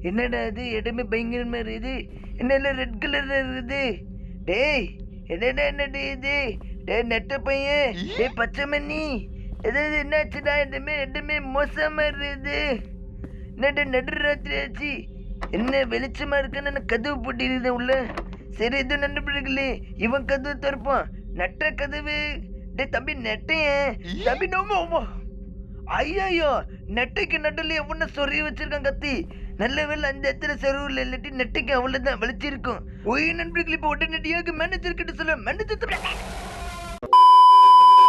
என்னடா இது இடமே பயங்கரமா இருக்குது. என்ன ரெட் கலர்ல இருக்குது. டேய் என்னடா என்னடி இது. டேய் நெட்ட பையன், டேய் பச்சை மண்ணி, ஏதாவது என்னாச்சுடா? இடமே மோசமா இருக்குது. என்னடா நடுராத்திரி ஆச்சு, என்ன வெளிச்சமா இருக்குன்னு கதவு போட்டிருந்தேன் உள்ள. சரி இது நண்பர்களே, இவன் கதவு திறப்பான். நெட்ட கதவு. டே தம்பி நெட்டையன் தம்பி நோமோ. ஐயோ நெட்டைக்கு நடுல எவன சொறி வச்சிருக்கான் கத்தி. நல்ல வேலை அந்த இடத்துல செருவில் இல்லாட்டி நெட்டைக்கு அவ்வளவுதான் வலிச்சிருக்கும். ஒய் நண்பர்கள் இப்ப உடனடியாக மேனேஜர் கிட்ட சொல்ல. மேனேஜர்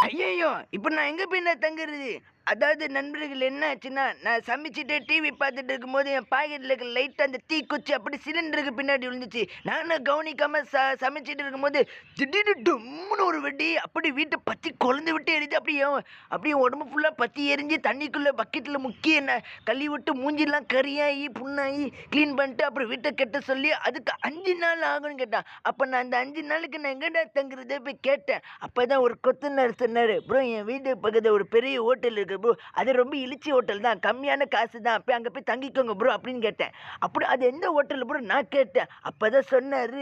ஐயோ இப்ப நான் எங்க போய் நான் தங்குறது? அதாவது நண்பர்கள் என்ன ஆச்சுன்னா, நான் சமைச்சிட்டு டிவி பார்த்துட்டு இருக்கும்போது என் பாக்கெட்டில் இருக்க லைட்டாக அந்த தீக்குச்சி அப்படி சிலிண்டருக்கு பின்னாடி விழுந்துச்சு. நானும் கவனிக்காமல் சமைச்சிட்டு இருக்கும்போது திடீர்னு டம்முன்னு ஒரு வெடி அப்படி வீட்டை பற்றி கொழுந்து விட்டு எரிஞ்சு அப்படியே உடம்பு ஃபுல்லாக பற்றி எரிஞ்சு தண்ணிக்குள்ளே பக்கெட்டில் முக்கி என்ன கழுவி விட்டு மூஞ்சிலாம் கறியாகி புண்ணாகி க்ளீன் பண்ணிட்டு அப்புறம் வீட்டை கெட்ட சொல்லி அதுக்கு 5 நாள் ஆகும்னு கேட்டான். அப்போ நான் அந்த 5 நாளுக்கு நான் எங்கடா தங்குறதே போய் கேட்டேன். அப்போ தான் ஒரு கொத்தனார் சொன்னார், ப்ரோ என் வீட்டு பக்கத்தில் ஒரு பெரிய ஹோட்டல் இருக்குது ப்ரோ, அது ரொம்ப இழிச்சி ஹோட்டல் தான், கம்மியான காசு தான், போய் அங்கே போய் தங்கிக்கோங்க ப்ரோ அப்படின்னு கேட்டேன். அப்படி அது எந்த ஹோட்டல் ப்ரோ நான் கேட்டேன். அப்போதான் சொன்னார்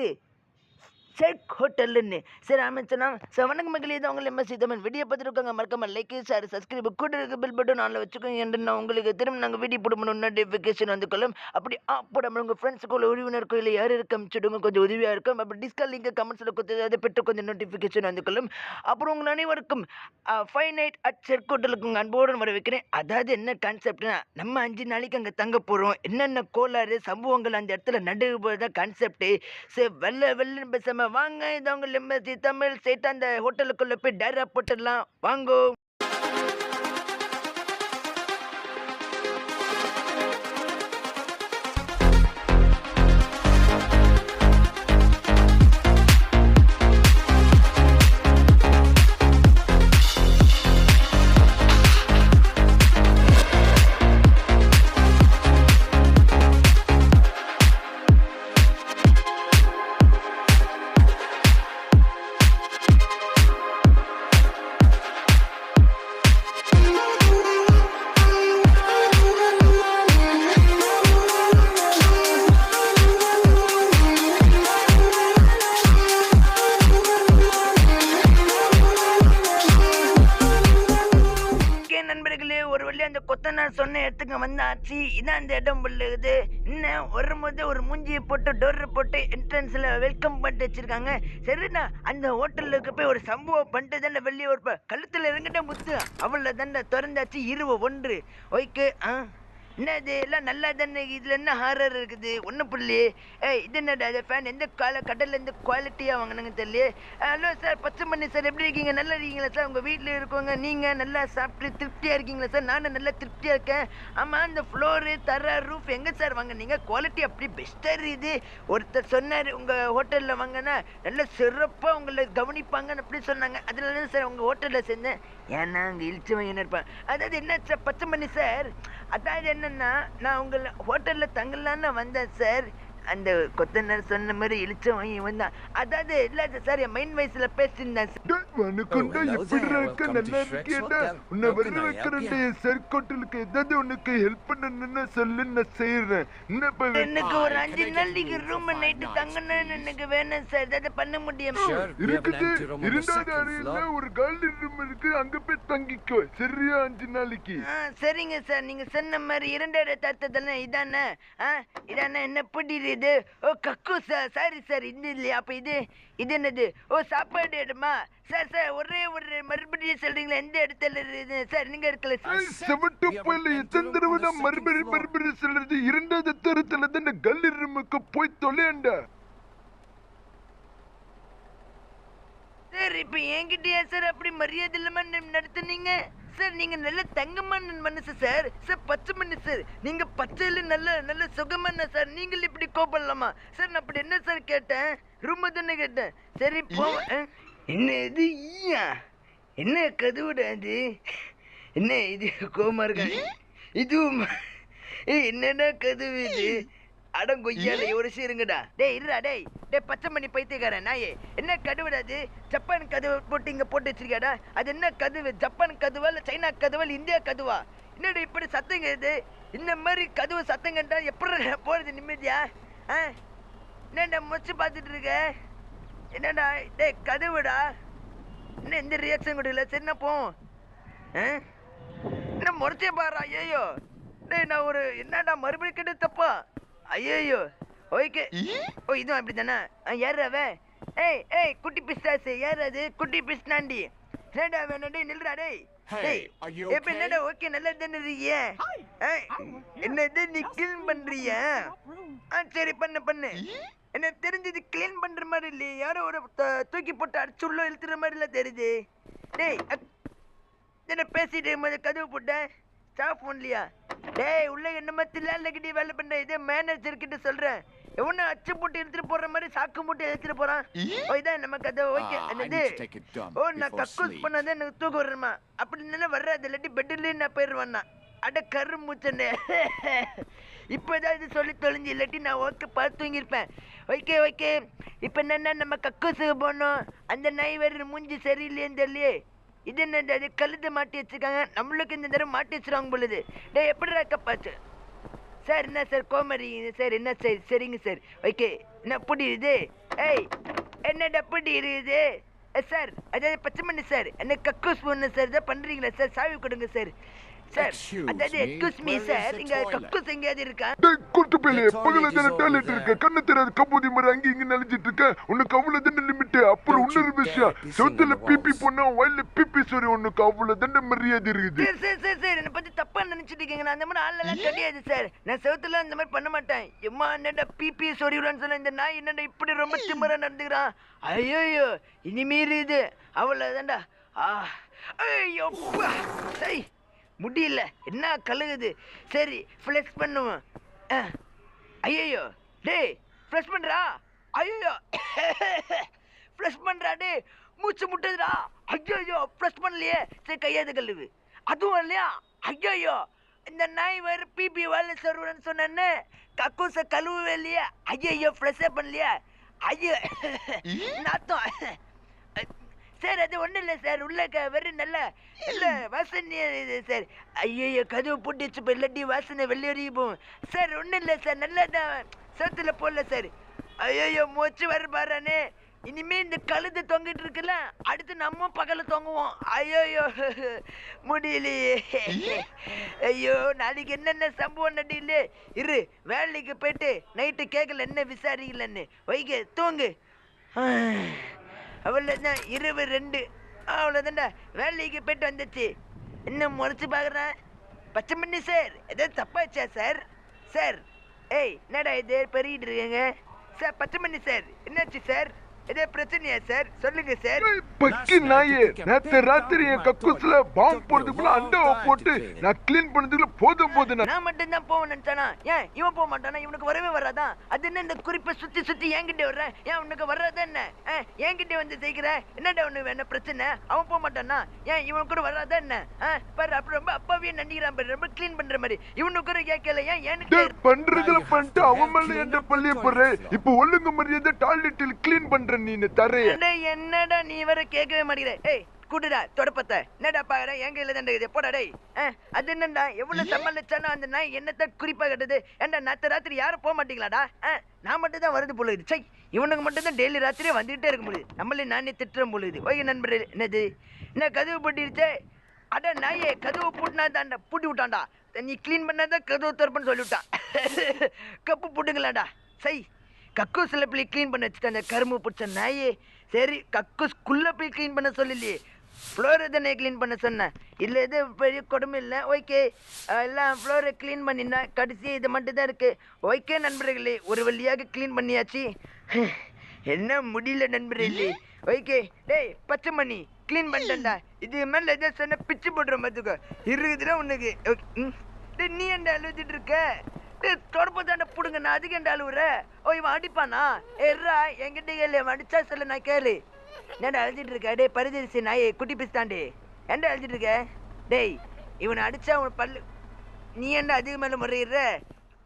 செக் ஹோட்டல்னு. சரி அமைச்சனா சார் வணக்கம் மக்களே, இது உங்களை எம்எஸ்சி தமிழ் வீடியோ பார்த்துருக்காங்க. மறக்காம லைக் ஷேர் சப்ஸ்கிரைப் கூட இருக்க பெல் பட்டன் ஆனில் வச்சுக்கோங்க. என்று நான் உங்களுக்கு திரும்ப நாங்கள் வீடியோ போடணும் நோட்டிஃபிகேஷன் வந்து கொள்ளும். அப்படி போடாமல் உங்கள் ஃப்ரெண்ட்ஸுக்குள்ள உறவினருக்கோ இல்லை யார் இருக்க அமைச்சிடுங்க, கொஞ்சம் உதவியாக இருக்கும். அப்படி டிஸ்கவுண்ட் லிங்க் கமெண்ட்ஸில் கொடுத்து அதை பெற்று கொஞ்சம் நோட்டிஃபிகேஷன் வந்து கொள்ளும். அப்புறம் உங்கள் அனைவருக்கும் 5 நைட் அட் செக் ஹோட்டலுக்கு உங்கள் அன்போடு வர வைக்கிறேன். அதாவது என்ன கான்செப்ட்னா, நம்ம 5 நாளைக்கு அங்கே தங்க போகிறோம். என்னென்ன கோளாறு சம்பவங்கள் அந்த இடத்துல நடுவுதான் கான்செப்டு. சரி வெள்ளன்னு பேசாம வாங்க, இது அவங்க எம்எஸ்சி தமிழ் சேட்டா அந்த ஹோட்டலுக்குள்ள போய் டேரா போட்டுடலாம் வாங்கோ. ஒரு வழி அந்த கொத்தனார் சொன்ன இடத்துக்கு வந்தாச்சு. இதான் அந்த இடம் உள்ளது. இன்னும் வரும்போது ஒரு மூஞ்சியை போட்டு டோர் போட்டு என்ட்ரன்ஸ்ல வெல்கம் பண்ணிட்டு வச்சிருக்காங்க. சரிண்ணா அந்த ஹோட்டலுக்கு போய் ஒரு சம்பவம் பண்ணிட்டு தானே வெளியே ஒரு கழுத்துல இறங்கிட்ட முத்து அவள தானே திறந்தாச்சு 21 ஓகே. என்னது எல்லாம் நல்லா தானே, இதில் என்ன ஹாரர் இருக்குது ஒன்றும் புள்ளி. இது என்னடா அது ஃபேன் எந்த கடலில் எந்த குவாலிட்டியாக வாங்கினாங்க தெரியல. ஹலோ சார் பச்சை மண்ணி சார், எப்படி இருக்கீங்க? நல்லா இருக்கீங்களா சார்? உங்கள் வீட்டில் இருக்கவங்க நீங்கள் நல்லா சாப்பிட்டு திருப்தியாக இருக்கீங்களா சார்? நானும் நல்லா திருப்தியாக இருக்கேன். ஆமாம் இந்த ஃப்ளோரு தர ரூஃப் எங்கே சார் வாங்கினீங்க? குவாலிட்டி அப்படி பெஸ்ட்டாக இருக்குது. ஒருத்தர் சொன்னார் உங்கள் ஹோட்டலில் வாங்கினா நல்லா சிறப்பாக உங்களை கவனிப்பாங்கன்னு அப்படி சொன்னாங்க. அதில் தான் சார் உங்கள் ஹோட்டலில் சேர்ந்தேன். ஏன்னா அங்கே இழிச்சு வாங்கினா இருப்பேன். அதாவது என்ன சார் பச்சை மண்ணி சார், அதாவது என்னன்னா நான் உங்களை ஹோட்டலில் தங்கலான்னு வந்தேன் சார். அந்த கொத்தனார் சொன்ன மாதிரி இழிச்ச வாங்கி வந்தான். அதாவது இல்லை சார் என் மைண்ட் வயசுல பேசியிருந்தேன் சார். எப்படி இருக்க நல்லா இருக்கேடா, உன்னை வர வைக்கிறேன் சார். ஹோட்டலுக்கு ஏதாவது உனக்கு ஹெல்ப் பண்ணணும்னு சொல்லு, நான் செய்யறேன். எனக்கு ஒரு 5 நாள் நீங்க ரூம் நைட்டு தங்கணும்னு எனக்கு வேணும் சார். ஏதாவது பண்ண முடியுமா? இருக்குது. 2வது அறையில ஒரு காலி ரூம் இருக்கு, அங்க போய் தங்கிக்கோ சரியா 5 நாளைக்கு. சரிங்க சார், நீங்க சொன்ன மாதிரி 2வது தரத்ததானே இதானே? இதானே என்ன பிடிக்குது? ஓ கக்கு சார், சாரி சார் இது இல்லையா? அப்ப இது என்னது? ஓ சாப்பாடு இடமா சார்? சார் ஒரே ஒரு மறுபடியும் சொல்றீங்களா எந்த இடத்துல இருக்குது சார்? நீங்க இருக்கல மறுபடியும் சொல்றது 2வது தரத்துல தான் கல்லி ரூமுக்கு போய் தொலையண்டா. சார் இப்ப என்கிட்டயா சார் அப்படி மரியாதை இல்லாம நடத்துனீங்க சார்? நீங்க நல்ல தங்கமான மனசு சார். சார் பச்சை மண்ணு சார், நீங்க பச்சையில நல்ல சுகமான சார். நீங்கள் இப்படி கோபப்படலாமா சார்? நான் அப்படி என்ன சார் கேட்டேன்? ரூம் தானே கேட்டேன். சரி போ. என்ன இது என்ன கதவுடா அது? என்ன இது கோமா இருக்கா? இதுவும் என்னடா கதவு இது? அடங்கொய்யால ஒரு சீருங்கடா. டேய் இருடா டேய் பச்சை மணி பைத்தியக்காரன் நாயே, என்ன கதவுடா அது? ஜப்பான் கதவு போட்டு இங்க போட்டு வச்சிருக்காடா. அது என்ன கதவு? ஜப்பான் கதவா இல்ல சைனா கதவா இல்ல இந்தியா கதவா? என்னடா இப்படி சத்தங்க இது? இந்த மாதிரி கதவு சத்தம் கண்டா எப்படி போறது நிம்மதியா? என்னடா முச்சு பார்த்துட்டு இருக்க? என்னடா டேய் கதவுடா, என்ன எந்த ரியாக்ஷன் கொடுக்கல? சரிண்ணா போ. என்ன முறைச்சே பாரு. ஐயோ டேய் நான் ஒரு என்னடா மறுபடியும் கிட்ட தப்பா? ஐயோ ஓகே. ஓ இதுவும் அப்படி தானே? யார் அவன்? ஏய் குட்டி பிஸ்டாசு. யார் அது? குட்டி பிஸ்டாண்டி. என்னடா வேணும்? டேய் நில்றா டேய். எப்ப என்னடா ஓகே நல்லா தானே இருக்கிய? என்னது நீ கிளீன் பண்றியா? சரி பண்ணு. என்ன தெரிஞ்சது கிளீன் பண்ற மாதிரி இல்லையே, யாரோ ஒரு தூக்கி போட்டு அடிச்சு உள்ள இழுத்துற மாதிரி எல்லாம் தெரியுது. டேய் என்ன பேசிட்டு இருக்கும்போது கதவு போட்டேன் ஸ்டாஃப் ஒன்லியா? டேய் உள்ள என்னமா தில்லாலகிட்டி வேலை பண்ற? இதே மேனேஜர் கிட்ட சொல்றேன். எவனும் அச்சு போட்டு எடுத்துட்டு போற மாதிரி சாக்கு மூட்டை எடுத்துட்டு போறான். ஓ இதான் நம்ம கதை. ஓகே என்னது? ஓ நான் கக்கூஸ் பண்ணாதான் எனக்கு தூக்கம் வருமா? அப்படி நல்லா வர்றாது, இல்லாட்டி பெட்லேயே நான் போயிடுவேன்னா. அட கரு மூச்சனே. இப்போதான் இது சொல்லி தொலைஞ்சு, இல்லாட்டி நான் ஓகே பார்த்து தூங்கியிருப்பேன். ஓகே இப்போ என்னென்ன நம்ம கக்கூஸுக்கு போனோம். அந்த நாய் வேறு மூஞ்சி சரியில்லையேன்னு தெரியலையே. இது என்ன அது கழுத்தை மாட்டி வச்சுருக்காங்க. நம்மளுக்கு இந்த தடவை மாட்டி வச்சுருவாங்க பொழுது. டே எப்படிடா கப்பாச்சு? சார் என்ன சார் கோமரி சார்? என்ன சார்? சரிங்க சார். ஓகே என்ன புடியுது? என்னடா புடி இருக்குது சார்? அதாவது பச்சை மண்ணு சார். என்ன கக்கூஸ் பொண்ணு சார் இதை பண்ணுறீங்களா சார்? சாவி கொடுங்க சார். சார் அதாவது எக்ஸ்கியூஸ் மீ சார், இங்க கக்கூஸ் எங்கேயாவது இருக்கா? டேய் குட்டு பேலே, பகல தான டாய்லெட் இருக்கு, கண்ணு தெரியாத கபூதி மாதிரி அங்க இங்க நலிஞ்சிட்டு இருக்க. உனக்கு அவ்வளவு தான லிமிட். அப்புறம் இன்னொரு விஷயம், சொத்துல பிபி பண்ணா வயல்ல பிபி சரி, உனக்கு அவ்வளவு தான மரியாதை இருக்குது. சார் என்ன பத்தி தப்பா நினைச்சிட்டு இருக்கீங்க. நான் அந்த மாதிரி ஆளெல்லாம் கிடையாது சார். நான் செவத்துல அந்த மாதிரி பண்ண மாட்டேன். எம்மா என்னடா பிபி சொரியுடான்னு சொல்ல, இந்த நாய் என்னடா இப்படி ரொம்ப திமிரா நடந்துக்கிறான். ஐயோ இனிமீறி இது அவ்வளவுதான்டா. ஐயோ சரி முடியல, என்ன கழுகுது. சரி ஃப்ளெக்ஸ் பண்ணுவோம். ஐயோ டேய் ஃப்ளெக்ஸ் பண்ணுறா. ஐயோ ஃப்ளெக்ஸ் பண்ணுறா. டே மூச்சு முட்டுதுடா. ஐயோ ஃப்ளெக்ஸ் பண்ணலையே. சரி கையாது கழுவு. அதுவும் இல்லையா? ஐயோ இந்த நாய் வேறு பிபி வேலை சர்வரன்னு சொன்னேன்னு கக்கூசை கழுவவே இல்லையா? ஐயோ ஃப்ளெக்ஸே பண்ணலையா? ஐயோ நாத்தம். சார் அது ஒன்றும் இல்லை சார், உள்ள வெறும் நல்ல வாசனை இது சார். ஐயோ கதவு பூட்டிச்சு இப்போ, இல்லாட்டி வாசனை வெளியேறி போகும் சார். ஒன்றும் இல்லை சார், நல்லா தான் சோத்துல போடல சார். ஐயோ மூச்சு வர பாருன்னு. இனிமே இந்த கழுது தொங்கிட்டு இருக்குல்ல, அடுத்து நம்ம பகல தொங்குவோம். ஐயோ முடியலையே. ஐயோ நாளைக்கு என்னென்ன சம்பவம் நடியில இரு. வேலைக்கு போயிட்டு நைட்டு கேட்கல என்ன விசாரிக்கலன்னு. வைக்க தூங்கு. அவ்வளோதான் 22. அவ்வளோதான்டா வேலைக்கு போயிட்டு வந்துச்சு. இன்னும் முறைச்சு பார்க்குறேன். பச்சை மண்ணி சார் எதாவது தப்பாச்சா சார்? சார் என்னடா இது பெருகிட்டு இருக்கீங்க சார்? பச்சை மண்ணி சார் என்னாச்சு சார்? ஏதோ பிரச்சனையா சார்? சொல்லுங்க சார். பக்கி நாயே, நேத்து ராத்திரி என் கக்கூஸ்ல பாம்பு போடுறதுக்குள்ள அண்டாவை போட்டு நான் கிளீன் பண்ணதுக்குள்ள போதும். நான் மட்டும் தான் போவேன் நினைச்சானா? ஏன் இவன் போக மாட்டானா? இவனுக்கு வரவே வராதான். அது என்ன இந்த குறிப்பை சுத்தி என்கிட்ட வர்றேன்? ஏன் உனக்கு வர்றதா என்ன? என்கிட்ட வந்து செய்கிற என்னடா ஒண்ணு என்ன பிரச்சனை? அவன் போக மாட்டானா? ஏன் இவன் கூட வராதா என்ன? பாரு அப்படி ரொம்ப அப்பாவே நண்டிக்கிறான் பாரு, ரொம்ப கிளீன் பண்ற மாதிரி. இவனுக்கு கூட கேட்கல. ஏன் எனக்கு பண்றதுல பண்ணிட்டு அவன் மேல என்ன பள்ளிய போடுற? இப்ப ஒழுங்கு மரியாதை டாய்லெட்டில் கிளீன் பண்ற நீனு தரைய. என்னடா நீ வர கேட்கவே மாட்டேங்கிற. கூடுடா தொடப்பத்த. என்னடா பாக்குற? எங்க இல்ல தண்டை போடா டேய். அது என்னடா எவ்வளவு சமாளிச்சாலும் அந்த நாய் என்னத்தான் குறிப்பா கட்டுது. ஏன்டா நேத்து ராத்திரி யாரும் போக மாட்டீங்களாடா? நான் மட்டும் தான் வருது போல இது. சை இவனுக்கு மட்டும் தான் டெய்லி ராத்திரியே வந்துகிட்டே இருக்க முடியுது. நம்மளே நானே திட்டுறேன் போல இது. ஓகே நண்பரே, என்னது என்ன கதவு பூட்டிருச்சே? அட நாயே கதவு பூட்டினா தான்டா பூட்டி விட்டான்டா. நீ கிளீன் பண்ணாதான் கதவு திறப்புன்னு சொல்லிவிட்டான். கப்பு பூட்டுங்களாடா. சை கக்கூஸ்ல போய் க்ளீன் பண்ண வச்சுட்டு அந்த கரும்பு பிடிச்ச நாயே. சரி கக்கூஸ்குள்ளே போய் க்ளீன் பண்ண சொல்லலையே, ஃப்ளோரை தானே க்ளீன் பண்ண சொன்னேன். இல்லை எது பெரிய கொடுமை இல்லை. ஓகே எல்லாம் ஃப்ளோரை க்ளீன் பண்ணினா கடைசி இது மட்டும் தான் இருக்குது. ஓகே நண்பர்களே, ஒரு வழியாக க்ளீன் பண்ணியாச்சு. என்ன முடியல நண்பர்களே. ஓகே டேய் பச்சை மணி க்ளீன் பண்ணிட்டேன்டா. இது மேலே எதாவது சொன்ன பிச்சு போடுற மாதிரிக்கோ இருக்குதுன்னா உனக்கு. டேய் நீ என்ன அழுதுட்டு இருக்க? தொடப்பத்தாண்ட பிடுங்க, நான் அதுக்கு என்ன அழுவுற? ஓ இவன் அடிப்பானா? எர்ரா என்கிட்ட கேளு, அவன் அடிச்சா சொல்ல நான் கேளு. என்னடா அழிச்சிட்டு இருக்க? டேய் பரிதரிசி நாயே குட்டி பிஸ்தாண்டி ஏன்டா அழிச்சிட்டு இருக்க? டேய் இவனை அடிச்சா உன் பல்லு. நீ ஏன்டா அதிக மேலே முறையிடுற?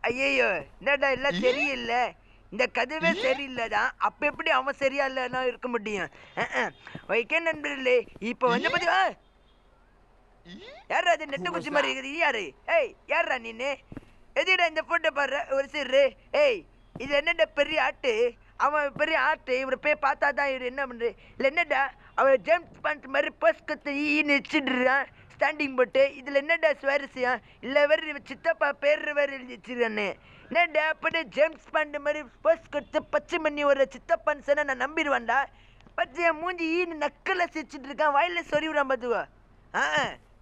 ஐயோ என்னடா எல்லாம் சரியில்லை. இந்த கதவே சரியில்லைதான். அப்போ எப்படி அவன் சரியா இல்லைன்னா இருக்க முடியும்? ஓகே நண்பர்களே, இப்போ வந்து பார்த்தீங்களா யாரா அது நெட்டு குச்சி மாதிரி இருக்குது இது யாரு? ஏய் யாரா நீனு? எதுடா இந்த போட்டோ பாரு ஒரு சிறு. ஏய் இது என்னடா பெரிய ஆட்டு, அவன் பெரிய ஆட்டு, இவரை போய் பார்த்தா தான் இவர் என்ன பண்ணுறது இல்லை என்னடா அவன் ஜேம்ஸ் பாண்ட் மாதிரி பஸ் கத்து ஈன்னு வச்சுடுறான் ஸ்டாண்டிங் போட்டு. இதில் என்னடா சுவாரஸ்யம் இல்லை வேறு சித்தப்பா பேர் வேறு எழுதி வச்சுருக்கானு என்னடா அப்படியே ஜேம்ஸ் பாண்ட் மாதிரி பஸ் கத்து பச்சை மணி ஒரு சித்தப்பான்னு சொன்னால் நான் நம்பிடுவான்டா. பச்சை மூஞ்சி ஈன்னு நக்கலை சிரிச்சிட்டு இருக்கான், வாயில் சொறிவிடான் பார்த்துக்கோ.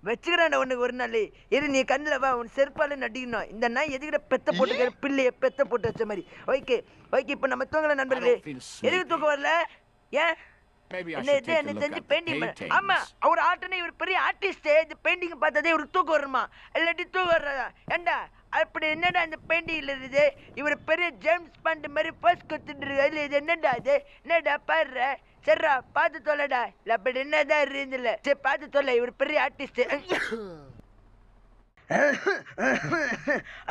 வச்சுக்கிறான் உனக்கு ஒரு நாள் இரு, நீ கண்ணில் வா, உன் செருப்பால நடிக்கணும். இந்த நாய் எதுக்கிட்ட பெத்த போட்டு பிள்ளைய பெத்த போட்டு வச்ச மாதிரி. ஓகே ஓகே, இப்போ நம்ம தூங்கல நண்பர்களே. எதுக்கு தூக்கம் வரல? ஏன் என்ன தெரிஞ்சு பெயிண்டிங் ஆமா அவர் ஆர்ட்னா இவர் பெரிய ஆர்டிஸ்ட். இந்த பெயிண்டிங் பார்த்ததே இவருக்கு தூக்கம் வருமா இல்லாட்டி தூக்கம் வர்றதா? ஏண்டா அப்படி என்னடா இந்த பெயிண்டிங்ல இருக்குது? இவர் பெரிய ஜேம்ஸ் பாண்ட் மாதிரி பர்ஸ் கொடுத்துட்டு இருக்காரு. இது என்னடா இது? என்னடா பாடுற? சரிடா பார்த்து தொலைடா. இல்லை அப்படி என்னதான் இருந்துல. சரி பார்த்து தொலை, இவர் பெரிய ஆர்டிஸ்ட்.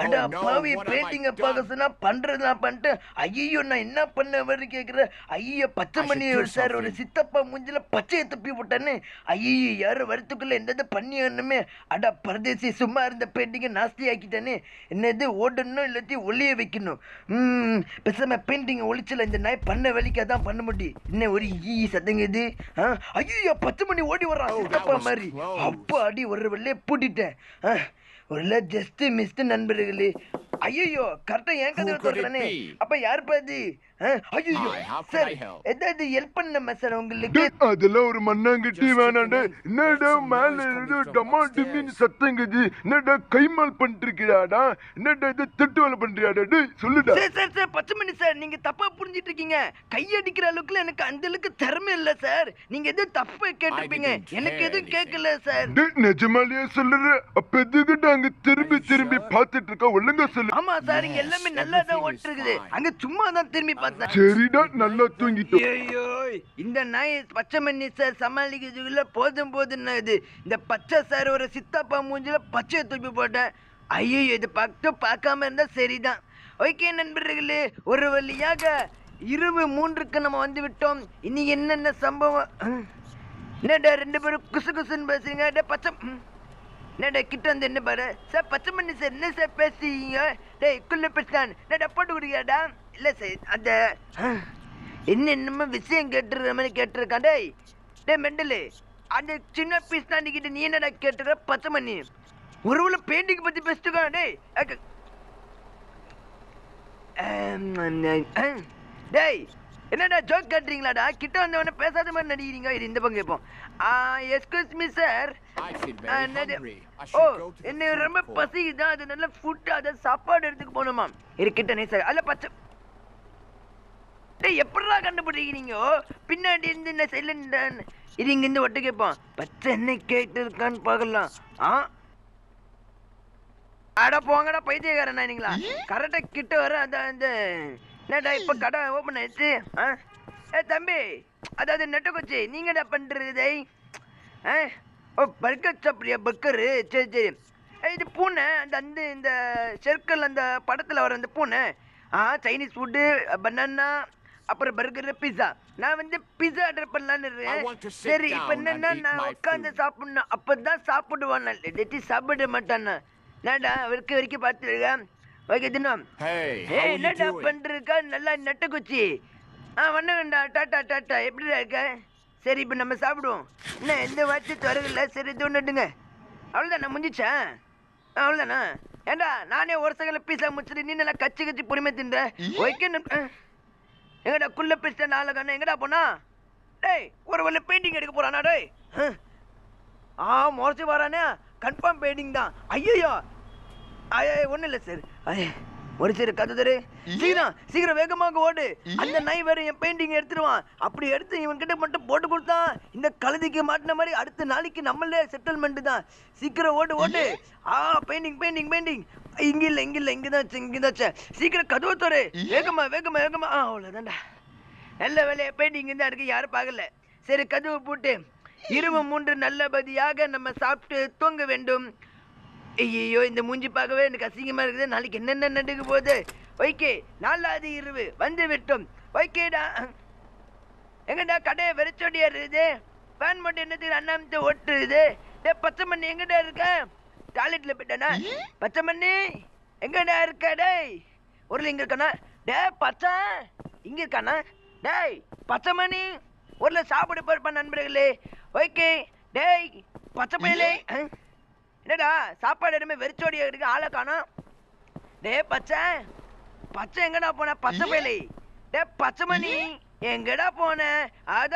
அடா பாவி, பெயிண்டிங்க பார்க்க சொன்னா பண்றதுலாம் பண்ணிட்டு ஐயோ நான் என்ன பண்ண வர கேட்குற. ஐயோ பச்சை மணி சார் ஒரு சித்தப்பா மூஞ்சில பச்சையை துப்பி விட்டான்னு. ஐயோ யாரும் வரத்துக்குள்ள எந்த பண்ணி வேணுமே. அடா பரதேசி சும்மா இருந்த பெயிண்டிங்கை நாஸ்தி ஆக்கிட்டானே. என்னது ஓடணும் எல்லாத்தையும் ஒளிய வைக்கணும். பேசாம பெயிண்டிங்கை ஒளிச்சல இந்த நாய் பண்ண வேலைக்கு அதான் பண்ண முடியும். என்ன ஒரு சத்தங்க இது? ஐயோ பச்சை மணி ஓடி வர்றான் சித்தப்பா மாதிரி. அப்பா அடி ஒரு வெள்ளையே பூட்டிட்டேன். ஒரு ஜஸ்ட் மிஸ்ட் நண்பர்களே. ஐயோ கரெக்டா என் கதை சொல்றேனே. அப்ப யார் பாது? ஐயோ சார் ஏதாவது ஹெல்ப் பண்ண சார் உங்களுக்கு? அதெல்லாம் ஒரு மண்ணாங்கட்டி வேணாண்டா. என்னடா மேல ஏதோ டமாட்டிமின்னு சத்தங்குது. என்னடா கைமால் பண்ணிட்டு இருக்கிறாடா? என்னடா இது திட்டு வேலை பண்றியாடா? சொல்லுடா. சார் சார் பச்சை மணி சார், நீங்க தப்பா புரிஞ்சிட்டு இருக்கீங்க. கையடிக்கிற அளவுக்கு எனக்கு அந்த அளவுக்கு திறமை இல்ல சார். நீங்க எதுவும் தப்பா கேட்டிருப்பீங்க, எனக்கு எதுவும் கேட்கல சார். நிஜமாலியா சொல்லுற? அப்ப எதுக்கிட்ட அங்க திரும்பி திரும்பி பார்த்துட்டு இருக்க? ஒழுங்கா சொல்லு. ஆமா சார் இங்க எல்லாமே நல்லா தான் ஓட்டு இருக்குது. அங்க சும்மா தான் திரும்பி பார்த்தேன். சரிடா நல்லா தூங்கிட்டோம். ஐயோ இந்த நாய் பச்சை மண்ணி சார் சமாளிக்கிறதுக்குள்ள போதும் போதுன்னா இது. இந்த பச்சை சார் ஒரு சித்தப்பா மூஞ்சில பச்சையை தூக்கி போட்டேன். ஐயோ இது பார்க்காம இருந்தா சரிதான். ஓகே நண்பர்களே, ஒரு வழியாக 23க்கு நம்ம வந்து விட்டோம். இனி என்னென்ன சம்பவம்? என்னடா ரெண்டு பேரும் குசு குசுன்னு பேசுறீங்க? பச்சை என்னடா கிட்ட வந்து என்ன பாரு சார்? பச்சை மண்ணி சார் என்ன சார் பேசுறீங்க? டேய் குள்ள பேசான் என்னடா போட்டு குடிக்காடா? இல்லை சார் அந்த என்னென்னமோ விஷயம் கேட்டுருக்க மாதிரி கேட்டிருக்கான். டேய் டே மெண்டலு, அந்த சின்ன பீஸ் தாண்டிக்கிட்டு நீ என்னடா கேட்டுருக்க? பச்சை மண்ணி ஒரு உள்ள பெயிண்டிங் பற்றி பேசிட்டுக்கா? டேய் டேய் என்னடா ஜோக் காட்டுறீங்களாடா? கிட்ட வந்தவொடனே பேசாத மாதிரி நடிக்கிறீங்க. இது இந்த பக்கம் கேட்போம். Excuse me sir. ஓ என்ன ரொம்ப பசிக்குதான், அது நல்ல ஃபுட்டு, அதை சாப்பாடு எடுத்துக்கு போகணுமா? இருக்கிட்ட நீ சார் அல்ல பச்சை. டேய் எப்படா கண்டுபிடிக்கிறீங்க? பின்னாடி இருந்து என்ன சைலண்ட் இது இங்கிருந்து ஒட்டு கேட்போம். பச்சை என்ன கேட்டு இருக்கான்னு பார்க்கலாம். அட போங்கடா பைத்தியக்காரன் நீங்களா? கரெக்டா கிட்ட வர அந்த என்னடா இப்ப கடை ஓப்பன் ஆயிடுச்சு. தம்பி அதாவது நெட்ட கொச்சி நீங்கடா பண்றது? ஓ பர்கர் சாப்பிட்றியா? பர்கரு சரி சரி. இது பூனை அந்த இந்த சர்க்கிள் அந்த படத்தில் வர அந்த பூனை. சைனீஸ் ஃபுட்டு, பனானா, அப்புறம் பர்கர், பிஸா. நான் வந்து பிஸா ஆர்டர் பண்ணலான்னு இருக்கேன். சரி இப்போ என்னன்னா நான் உட்காந்து சாப்பிடணும், அப்போ தான் சாப்பிடுவான். டெட்டி சாப்பிட மாட்டானா? என்னடா வரைக்கும் பார்த்துருக்கேன். ஓகே தினம் என்னடா பண்றா? நல்லா நெட்ட குச்சி. வணக்கம்டா, டாட்டா டாட்டா. எப்படிடா இருக்க? சரி இப்போ நம்ம சாப்பிடுவோம். என்ன எந்த வாட்சி வரதில்ல? சரி தோணுட்டுங்க. அவ்வளோதாண்ணா முடிஞ்சிச்சா? அவ்வளோதாண்ணா. ஏண்டா நானே ஒரு செகண்டில் பீஸா முடிச்சுட்டு நீ நல்லா கச்சி கச்சி பொறுமையாக தின்ற. ஓகே எங்கடா குள்ள பீஸா நாலு கண்ணா எங்கடா போனா? டேய் ஒரு வேலை பெயிண்டிங் எடுக்க போறானா? டேய் முறைச்சி வரானே, கன்ஃபார்ம் பெயிண்டிங் தான். ஐயோ ஒன்றும் இல்லை சார். ஒரு சரி கதை தரு. சீக்கிரம் வேகமாக ஓடு. அந்த நாய் வேற என் பெயிண்டிங் எடுத்துருவான். அப்படி எடுத்து இவன் கிட்ட மட்டும் போட்டு கொடுத்தான் இந்த கழுதிக்கு மாட்டின மாதிரி அடுத்த நாளைக்கு நம்மளே செட்டில்மெண்ட் தான். சீக்கிரம் ஓடு ஓடு. Painting painting painting. இங்க இல்லை இங்கதான். சீக்கிரம் கதவை தோறு. வேகமா வேகமா வேகமா. அவ்வளோதான்டா. நல்ல வேலையை பெயிண்டிங் தான் இருக்கு, யாரும் பார்க்கல. சரி கதவை போட்டு 23 நல்லபடியாக நம்ம சாப்பிட்டு தூங்க வேண்டும். ஐயோ இந்த மூஞ்சி பார்க்கவே எனக்கு அசிங்கமா இருக்குது. நாளைக்கு என்னென்ன நடக்க போகுது? ஓகே 4வது இரவு வந்து விட்டோம். ஓகேடா எங்கடா கடையை வெறிச்சோடியா இருக்குது? ஃபேன் மட்டும் என்னத்துக்கு அண்ணாமத்து ஓட்டுருது? டேய் பச்சை மண்ணி எங்கடா இருக்க? டாய்லெட்ல போயிட்டானா? பச்சை மண்ணி எங்கடா இருக்க? டேய் ஊர்ல எங்க இருக்கானா? டேய் பச்சை இங்க இருக்கானா? டேய் பச்சை மணி ஊர்ல சாப்பிட போயிருப்பா நண்பர்களே. ஓகே டேய் பச்சை பையலே என்னடா சாப்பாடு இடமே வெறிச்சோடியா இருக்கு, ஆளை காணோம். டேய் பச்சை பச்சை எங்கடா போன? பச்சை பையலே டேய் பச்சை மணி எங்கடா போன? அத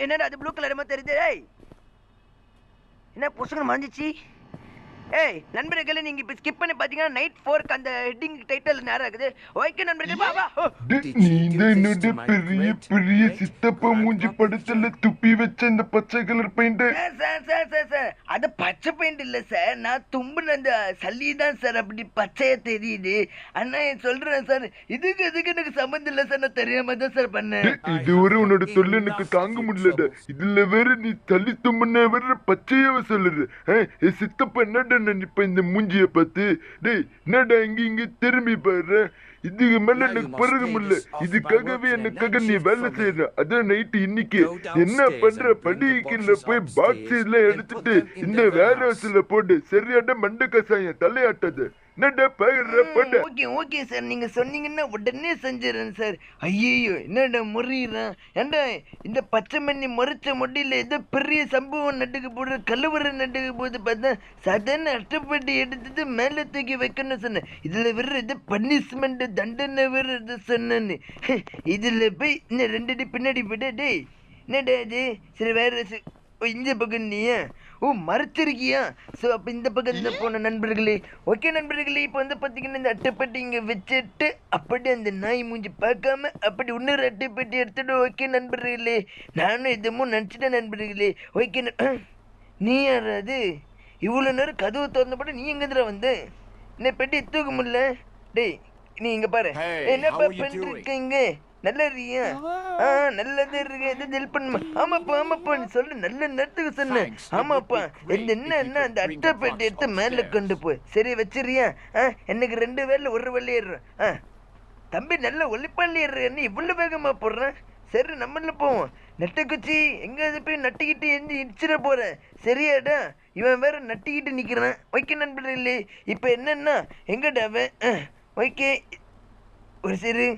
என்னடா அது ப்ளூ கலர் மாதிரி தெரியுது. டேய் என்ன புசுக்கு மறைஞ்சிச்சு? ஏய் நண்பர்களே, நீங்க இப்ப ஸ்கிப் பண்ணி பாத்தீங்கன்னா நைட் 4க்கு அந்த ஹெட்டிங் டைட்டில் நேரா இருக்குது. ஓகே நண்பர்களே, வா வா. நீ தான் என்னோட பெரிய பெரிய சித்தப்பா மூஞ்சி படத்துல துப்பி வச்ச இந்த பச்சை கலர் பெயிண்ட். சார் அது பச்சை பெயிண்ட் இல்ல சார், நான் தும்புன அந்த சல்லி தான் சார் அப்படி பச்சையா தெரியுது. அண்ணா சொல்றேன் சார், இதுக்கு எனக்கு சம்மந்தம் இல்ல சார், நான் தெரியாம தான் சார் பண்ணேன். இது ஒரு உன்னோட தொல்லை எனக்கு தாங்க முடியலடா. இதுல வேற நீ தள்ளி தும்புன வேற பச்சையாவ சொல்லுற. சித்தப்பா என்னடா இப்ப இந்த மூஞ்சிய பார்த்து டேய் என்னடா இங்க திரும்பி பாரு. இதுக்கு மேல எனக்கு பருக முடியல. இதுக்காகவே எனக்காக நீ வேலை செய்யற. அதான் நைட்டு இன்னைக்கு என்ன பண்ற, படிக்கல போய் பாக்ஸ் எல்லாம் எடுத்துட்டு இந்த வேர் ஹவுஸ்ல போட்டு சரியாட்ட மண்ட கசாயம் தலையாட்டது. ஓகே சார், நீங்க சொன்னீங்கன்னா உடனே செஞ்சிடறேன் சார். ஐயோ என்னடா முறிறான் ஏண்டா? இந்த பச்சை மண்ணி முறைச்ச முடியல ஏதோ பெரிய சம்பவம் நட்டுக்கு போடுற கழுவுற நட்டுக்கு போது பார்த்தா சாதாரண அட்டைப்பட்டி எடுத்துட்டு மேல தூக்கி வைக்கணும்னு சொன்னேன். இதுல வேற இது பனிஷ்மெண்ட் தண்டனை வேற இது சொன்னேன்னு இதுல போய் இன்னும் 2 அடி பின்னாடி போயிட்டா. டேய் என்னடா இது? சரி வேற இந்த பக்கம் நீயா? ஓ மறைச்சிருக்கியா? ஸோ அப்போ இந்த பக்கம் இந்த போன நண்பர்களே. ஓகே நண்பர்களே, இப்போ வந்து பார்த்தீங்கன்னா இந்த அட்டைப்பட்டி இங்கே வச்சுட்டு அப்படி அந்த நாய் மூஞ்சி பார்க்காம அப்படி இன்னொரு அட்டைப்பட்டி எடுத்துட்டு. ஓகே நண்பர்களே, நானும் இதுவும் நினச்சிட்டேன் நண்பர்களே. ஓகே நீ யாராது? இவ்வளோ நேரம் கதவு திறந்தப்பட நீ எங்கேந்திர வந்த? என்ன பெட்டி தூக்க முடியல? டேய் நீ இங்கே பாரு என்னப்பா பண்ணிருக்கீங்க? நல்லா இருக்கியா? நல்லது இருக்கு. எதாவது ஹெல்ப் பண்ணுமா? ஆமாப்பா சொல்லு, நல்ல நேரத்துக்கு சொன்னேன். ஆமாப்பா என்ன அந்த அட்டைப்பேட்டை எடுத்து மேலே கொண்டு போய் சரி வச்சிருக்கியா? எனக்கு 2 வேலை 1 வேலை ஏறுறேன். தம்பி நல்ல ஒளிப்பாளி ஏறுறேன்னு இவ்வளோ வேகமாக போடுறேன். சரி நம்மள போவோம். நெட்டை குச்சி எங்கே போய் நட்டிக்கிட்டு இடிச்சிட போகிறேன். சரியாடா? இவன் வேற நட்டிக்கிட்டு நிற்கிறான். ஓகே நண்பர்களே, இப்போ என்னன்னா எங்கடா அவன்? ஓகே ஒரு சரி.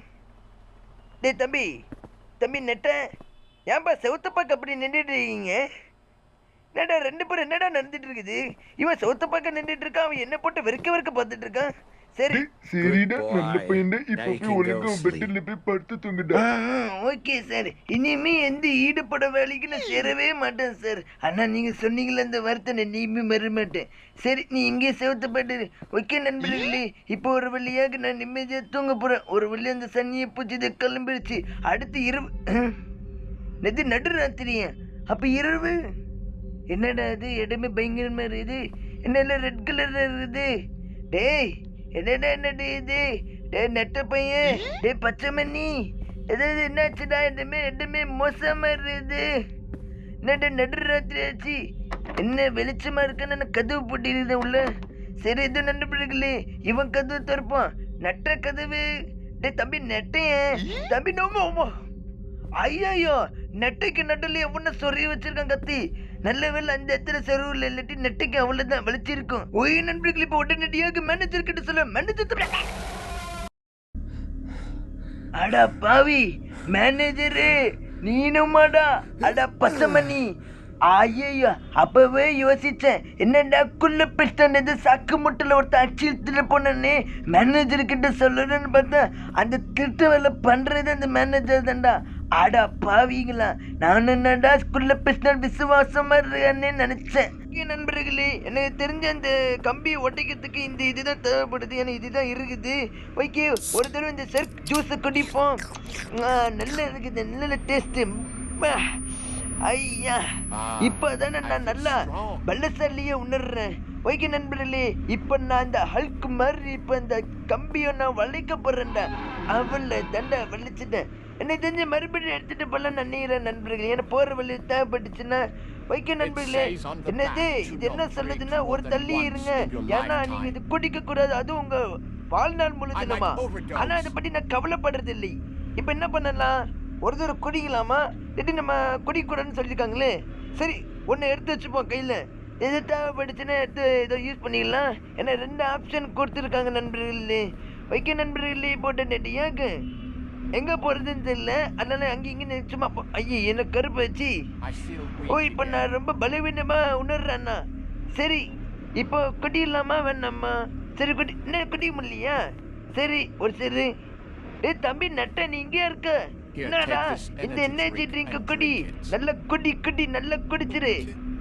டேய் தம்பி நெட்ட ஏன்பா செவுத்த பார்க்க அப்படி நின்றுட்டு இருக்கீங்க? என்னடா 2 பேரும் என்னடா நடந்துட்டு இருக்குது? இவன் செவுத்த பார்க்க நின்றுட்டு இருக்கான், அவன் என்ன போட்டு வெறுக்க பார்த்துட்டு இருக்கான். சரி சரிடா, நல்ல பையன். இப்ப போய் ஒழுங்கா பெட்ல போய் படுத்து தூங்குடா. ஓகே சார், இனிமே எந்த ஈடுபட வேலைக்கு நான் சேரவே மாட்டேன் சார். ஆனா நீங்க சொன்னீங்களே அந்த வார்த்தை நான் இனிமே மற மாட்டேன். சரி நீ இங்கே செவத்த போயிட்டு. ஓகே நண்பர்களே, இப்போ ஒரு வழியாக நான் நிம்மதியாக தூங்க போறேன். ஒரு வழியாக அந்த சனியை பூச்சி கிளம்பிடுச்சு. அடுத்து இரவு நெது நடுராத்திரியா? அப்ப இரவு என்னடா அது? இடமே பயங்கரமா இருக்குது. என்ன ரெட் கலர்ல இருக்குது? டேய் என்னடா இது? டே நெட்ட பையன், டே பச்சை மண்ணி, ஏதாவது என்னாச்சுடா? ரெண்டுமே மோசமா இருக்குது. என்னடா நடுராத்திரி ஆச்சு, என்ன வெளிச்சமா இருக்குன்னு கதவு போட்டிருந்தேன் உள்ள. சரி இது நண்பர்களே, இவன் கதவு திறப்பான். நட்ட கதவு. டே தம்பி நெட்டைய தம்பி நோமோ. ஐயோ நெட்டைக்கு நடுல எவன சொறி வச்சிருக்கான் கத்தி. நல்ல வேலை அந்த இடத்துல செருவில் இல்லாட்டி நெட்டைக்கு அவ்வளவுதான் வலிச்சிருக்கும். ஓய் நண்பர்கள், இப்போ உடனடியாக மேனேஜர் கிட்ட சொல்ல. மேனேஜர் அடா பாவி மேனேஜரு நீனுமாடா? அடா பசமணி. ஐயோ அப்பவே யோசிச்சேன், என்னடா குள்ள பிஸ்டன் எது சாக்கு முட்டில் ஒருத்தர் அடிச்சு இழுத்துட்டு போனே மேனேஜர் கிட்ட சொல்லணும்னு பார்த்தா அந்த திருட்டு வேலை பண்றது அந்த மேனேஜர் தான்டா. ஆடா பாவீங்களா, நான் என்னடா ஸ்கூல்ல பிஸ்டன் விசுவாசமா இருக்கானே நினைச்சேன். நண்பர்களே, எனக்கு தெரிஞ்ச அந்த கம்பி ஒட்டிக்கிறதுக்கு இந்த இதுதான் தேவைப்படுது. ஏன்னா இதுதான் இருக்குது. ஓகே ஒரு தடவை இந்த செர்க் ஜூஸை குடிப்போம். நல்ல இருக்குது, நல்ல டேஸ்ட்டு. ஐயா இப்பதானே நான் நல்லா பலசாலியா உணர்றேன். ஓகே நண்பர்களே, இப்ப நான் இந்த ஹல்க் மாதிரி இப்ப இந்த கம்பியை நான் வளைக்க போறேன்டா. அவளை தண்டா வலிச்சுட்டேன். என்னை தெரிஞ்சு மறுபடியும் எடுத்துட்டு போலாம் நினைக்கிறேன் நண்பர்களே. ஏன்னா போற வழி தேவைப்பட்டுச்சுன்னா. ஓகே நண்பர்களே, என்னது இது என்ன சொல்லுதுன்னா ஒரு தள்ளி இருங்க, ஏன்னா நீங்க இது குடிக்க கூடாது, அதுவும் உங்க வாழ்நாள் முழுதுமா. ஆனா அதை பத்தி நான் கவலைப்படுறது இல்லை. இப்ப என்ன பண்ணலாம், ஒரு தடவை குடிக்கலாமா? இல்லாட்டி நம்ம குடிக்கூடாதுன்னு சொல்லியிருக்காங்களே. சரி ஒன்று எடுத்து வச்சுப்போம் கையில். எது தேவைப்படுச்சுன்னா எடுத்து ஏதோ யூஸ் பண்ணிக்கலாம். ஏன்னா 2 ஆப்ஷன் கொடுத்துருக்காங்க நண்பர்களே. ஓகே நண்பர்களே, போட்டேன் ஏங்க எங்கே போகிறதுன்னு தெரியல. அதனால அங்கே இங்கே சும்மா ஐயோ என்ன கருப்பு வச்சு. ஓ இப்போ நான் ரொம்ப பலவீனமாக உணர்றேண்ணா. சரி இப்போ குடியிடலாமா வேணாமா? சரி குடி. என்ன குடிக்க முடியலையா? சரி ஒரு சரி. தம்பி நட்ட நீ இங்கே இருக்க. என்னடா இந்த எனர்ஜி ட்ரிங்க் குடி. நல்ல குடி குடி நல்லா குடிச்சிரு.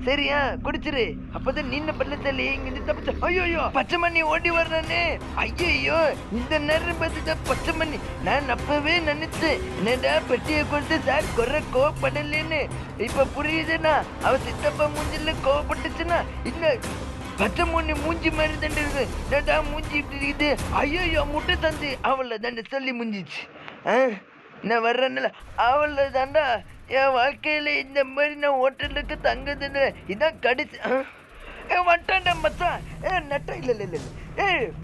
சரியா குடிச்சிரு. அப்பதான் நீண்ட பள்ளத்தாலே இங்க தப்பிச்ச. ஐயோ பச்சை மண்ணி ஓடி வர்றானே. ஐயோ இந்த நேரம் பார்த்துதான் பச்சை மண்ணி. நான் அப்பவே நினைச்சேன் என்னடா பெட்டியை கொடுத்து சார் குறை கோவப்படலன்னு. இப்ப புரியுதுன்னா அவ சித்தப்பா மூஞ்சில கோவப்பட்டுச்சுன்னா இந்த பச்சை மண்ணி மூஞ்சி மாதிரி தண்டு இருக்கு. என்னடா மூஞ்சி இப்படி இருக்குது. ஐயோ முட்டை தந்து அவளை தண்டு சொல்லி முடிஞ்சிச்சு. நான் வர்றேன்ல அவளை தாண்டா என் வாழ்க்கையில் இந்த மாதிரி நான் ஹோட்டலுக்கு தங்குதுன்னு இதான் கடிச்சு. வந்துட்டான்டா மச்சான். நட்டா இல்லை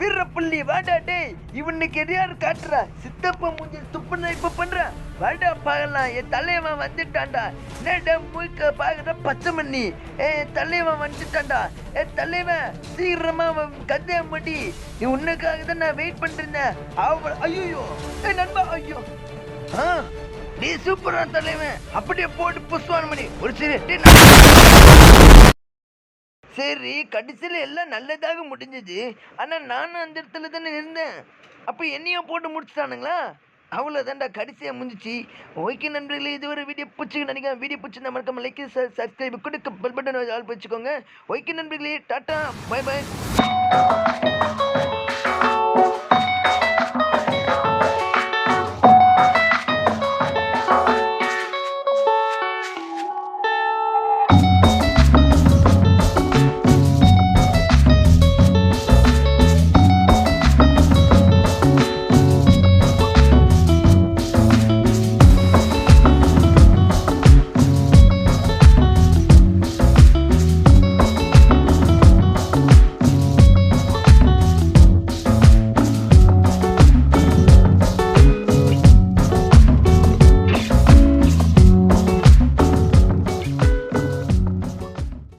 வீரப்புள்ளி வாடா டே. இவனுக்கு எதையாரு காட்டுறா. சித்தப்பா மூஞ்சில் துப்புனா இப்போ பண்றா. வாடா பார்க்கலாம். என் தலைவன் வந்துட்டான்டா. என்னடா மூக்க பார்க்குற பச்சை மண்ணி. தலைவன் வந்துட்டான்டா. தலைவன் சீக்கிரமா கதைய முடி. உன்னுக்காக தான் நான் வெயிட் பண்ணிருந்தேன். ஐயோ நண்பா. ஐயோ நீ சூப்பரா தலைவன். அப்படியே போட்டு புஷ்வான் மணி ஒரு சரி. கடைசியில் எல்லாம் நல்லதாக முடிஞ்சது. ஆனால் நானும் அந்த இடத்துல தானே இருந்தேன். அப்போ என்னையும் போட்டு முடிச்சுட்டானுங்களா? அவ்வளோதான்டா கடைசியாக முடிஞ்சிச்சு. ஓகே நண்பர்களே, இது ஒரு வீடியோ பிடிச்சிங்க நினைக்கிறேன். வீடியோ பிடிச்சிருந்தா மறக்காம லைக் சப்ஸ்கிரைப் கொடுக்க பெல் பட்டன் ஆல் வச்சுக்கோங்க. ஓகே நண்பர்களே, டாட்டா பை பை.